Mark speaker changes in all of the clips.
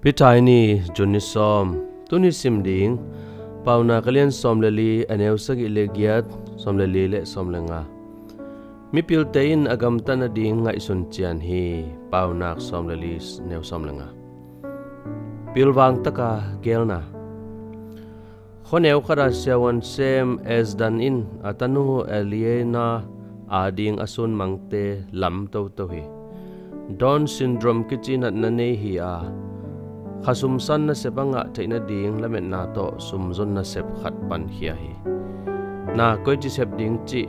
Speaker 1: Pithaini Junisom Tuni Simding Paunak alian somleli aneusagi legiat somleli le somlenga Mipil tein agam tanading nga isuntian hi Paunak somleli neu somlenga Pilvangtak-a Gelna Khoneu khara sewan sem as dan in atanu aliena ading asun mangte lam to hi Down syndrome kichin at nane hi a khasumsan na sepanga theina ding lamet na to sumzon na sep khat pan hia hi na koi chi sep ding chi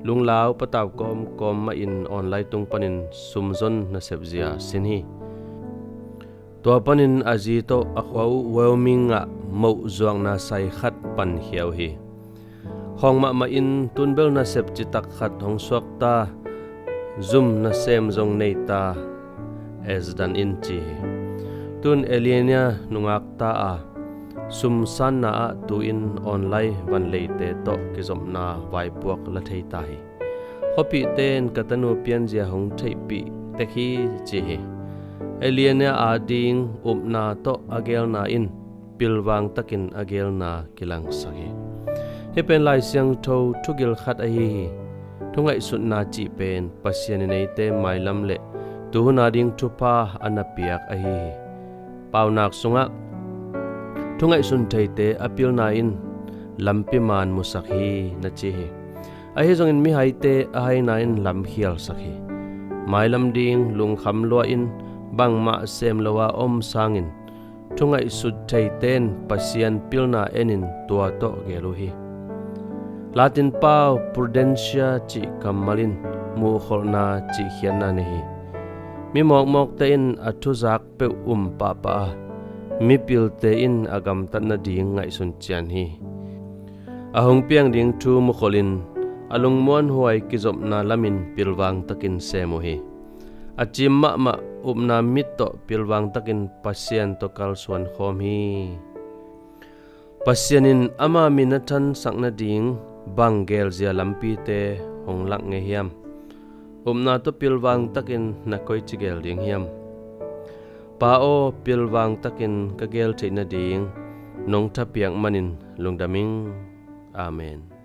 Speaker 1: lunglaw pataw kom ma in online tung panin sumzon na sep zia sin hi to panin aji to akhwau wyoming nga mo zuang na sai khat pan hiaw hi hongma ma in tunbel na sep chi tak khat hong suak ta zoom na sem zong nei ta as dan in chi tun elienia nungak ta a sumsan na a tu in online van leite to kizom na vai puak la thei ta hi hopi ten katanu pian jia hong thei pi te khi chi hi elienia ading na to agel na in pilwang takin agel na kilang sagi hepen lai siang tho thugil khat a hi thungai sut na chi pen pasian nei te mailam le tu na ding thupa anapiak a hi Paunak sunga thungai sun theite apil na in lampi man musakhi na chi hi ahi zong in mi haite ahai na in lam hial sakhi mailam ding lung kham lo in bangma sem lowa om sangin thungai sut theiten pasian pilna enin tua to gelu hi latin pau Prudently chi kamalin mu kholna chi hianna ne hi mi mok te in athuzak pe pa mi pil te in agam tan na ding ngai sun chian hi ahong piang ding thu mu kholin alung mon huai kizom na lamin pilwang takin semo hi achim ma na mit to pilwang takin pasien to kal suan khom hi pasienin ama minathan sakna ding bangel zia lampi te honglak nge hiam na to pilwang takin na koi chigel ding hiam pao pilwang takin kagel theina ding nong thapiang manin lungdaming amen